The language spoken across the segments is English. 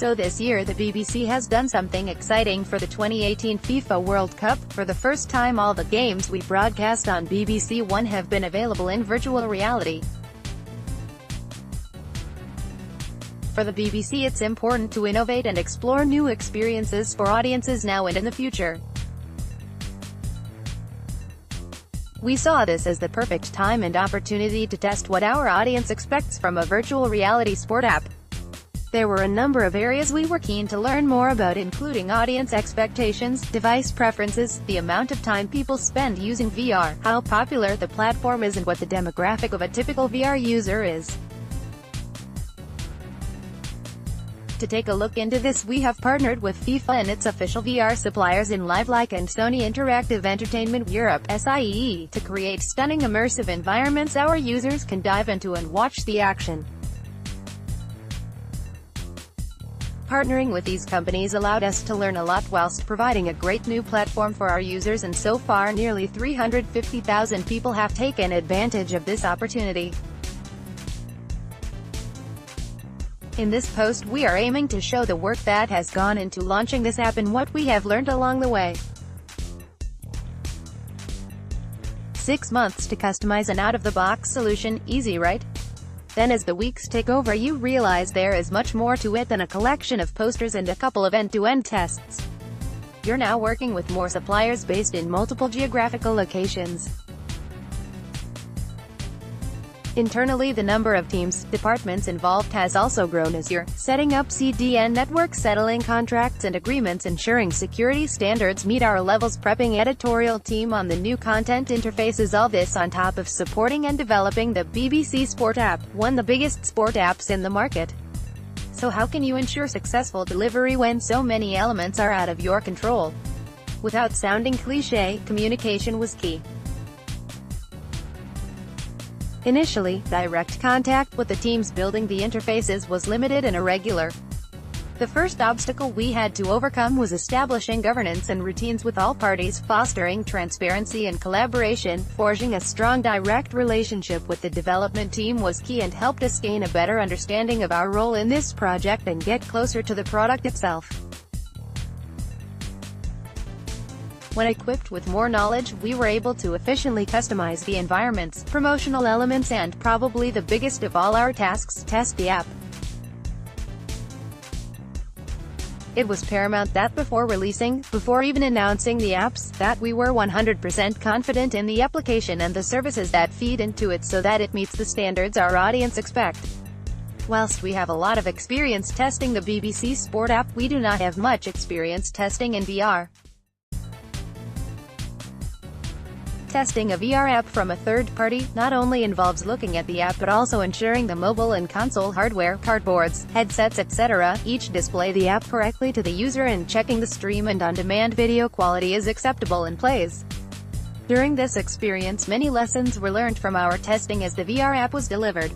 So this year the BBC has done something exciting for the 2018 FIFA World Cup. For the first time all the games we broadcast on BBC One have been available in virtual reality. For the BBC it's important to innovate and explore new experiences for audiences now and in the future. We saw this as the perfect time and opportunity to test what our audience expects from a virtual reality sport app. There were a number of areas we were keen to learn more about, including audience expectations, device preferences, the amount of time people spend using VR, how popular the platform is and what the demographic of a typical VR user is. To take a look into this we have partnered with FIFA and its official VR suppliers in Lifelike and Sony Interactive Entertainment Europe (SIE) to create stunning immersive environments our users can dive into and watch the action. Partnering with these companies allowed us to learn a lot whilst providing a great new platform for our users, and so far nearly 350,000 people have taken advantage of this opportunity. In this post we are aiming to show the work that has gone into launching this app and what we have learned along the way. 6 months to customize an out-of-the-box solution, easy right? Then as the weeks take over you realize there is much more to it than a collection of posters and a couple of end-to-end tests. You're now working with more suppliers based in multiple geographical locations. Internally the number of teams, departments involved has also grown as you're setting up CDN networks, settling contracts and agreements, ensuring security standards meet our levels, prepping editorial team on the new content interfaces, all this on top of supporting and developing the BBC Sport app, one of the biggest sport apps in the market. So how can you ensure successful delivery when so many elements are out of your control? Without sounding cliché, communication was key. Initially, direct contact with the teams building the interfaces was limited and irregular. The first obstacle we had to overcome was establishing governance and routines with all parties, fostering transparency and collaboration. Forging a strong direct relationship with the development team was key and helped us gain a better understanding of our role in this project and get closer to the product itself. When equipped with more knowledge, we were able to efficiently customize the environments, promotional elements and, probably the biggest of all our tasks, test the app. It was paramount that before even announcing the apps, that we were 100% confident in the application and the services that feed into it so that it meets the standards our audience expect. Whilst we have a lot of experience testing the BBC Sport app, we do not have much experience testing in VR. Testing a VR app from a third party not only involves looking at the app but also ensuring the mobile and console hardware, cardboards, headsets etc., each display the app correctly to the user and checking the stream and on-demand video quality is acceptable and plays. During this experience many lessons were learned from our testing as the VR app was delivered.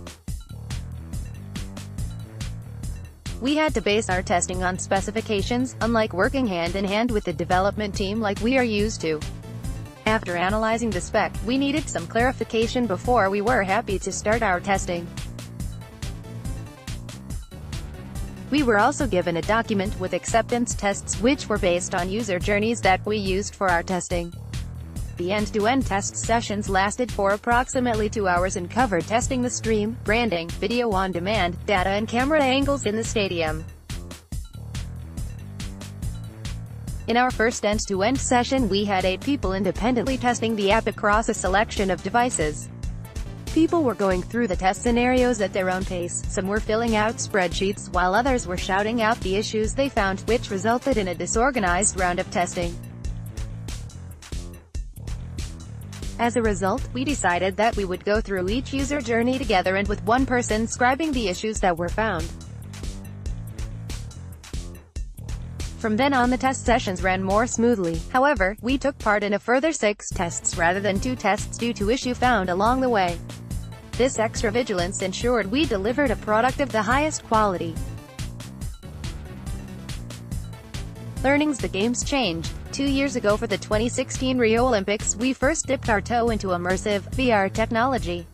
We had to base our testing on specifications, unlike working hand-in-hand with the development team like we are used to. After analyzing the spec, we needed some clarification before we were happy to start our testing. We were also given a document with acceptance tests which were based on user journeys that we used for our testing. The end-to-end test sessions lasted for approximately 2 hours and covered testing the stream, branding, video on demand, data and camera angles in the stadium. In our first end-to-end session we had 8 people independently testing the app across a selection of devices. People were going through the test scenarios at their own pace, some were filling out spreadsheets while others were shouting out the issues they found, which resulted in a disorganized round of testing. As a result, we decided that we would go through each user journey together and with one person scribing the issues that were found. From then on the test sessions ran more smoothly. However, we took part in a further 6 tests rather than 2 tests due to issue found along the way. This extra vigilance ensured we delivered a product of the highest quality. Learnings: the games changed. 2 years ago for the 2016 Rio Olympics, we first dipped our toe into immersive VR technology.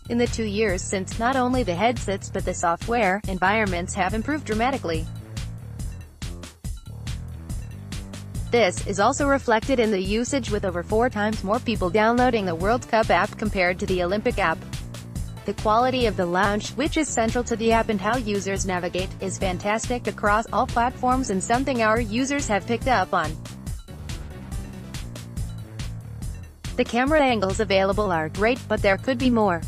In the 2 years since, not only the headsets but the software environments have improved dramatically. This is also reflected in the usage, with over 4 times more people downloading the World Cup app compared to the Olympic app. The quality of the launch, which is central to the app and how users navigate, is fantastic across all platforms and something our users have picked up on. The camera angles available are great, but there could be more.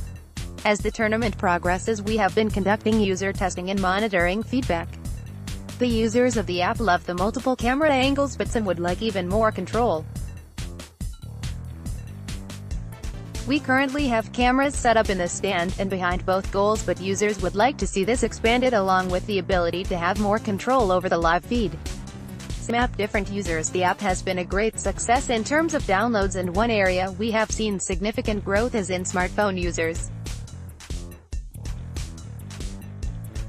As the tournament progresses, we have been conducting user testing and monitoring feedback. The users of the app love the multiple camera angles, but some would like even more control. We currently have cameras set up in the stand and behind both goals, but users would like to see this expanded, along with the ability to have more control over the live feed. Same app, different users. The app has been a great success in terms of downloads, and one area we have seen significant growth is in smartphone users.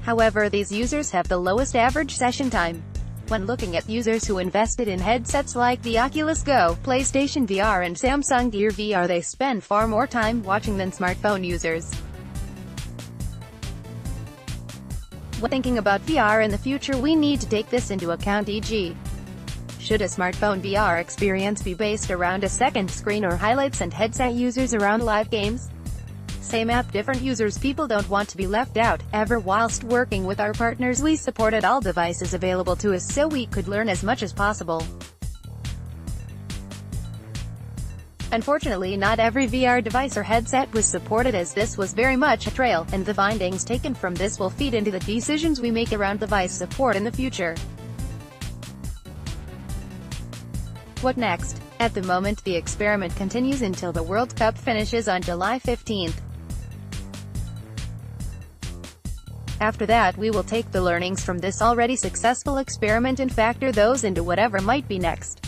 However, these users have the lowest average session time. When looking at users who invested in headsets like the Oculus Go, PlayStation VR and Samsung Gear VR, they spend far more time watching than smartphone users. When thinking about VR in the future, we need to take this into account, e.g. should a smartphone VR experience be based around a second screen or highlights and headset users around live games? Same app, different users. People don't want to be left out, ever. Whilst working with our partners, we supported all devices available to us so we could learn as much as possible. Unfortunately, not every VR device or headset was supported, as this was very much a trial, and the findings taken from this will feed into the decisions we make around device support in the future. What next? At the moment, the experiment continues until the World Cup finishes on July 15th. After that, we will take the learnings from this already successful experiment and factor those into whatever might be next.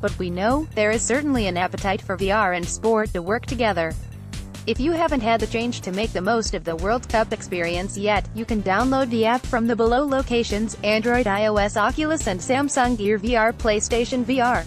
But we know, there is certainly an appetite for VR and sport to work together. If you haven't had the change to make the most of the World Cup experience yet, you can download the app from the below locations: Android, iOS, Oculus and Samsung Gear VR, PlayStation VR.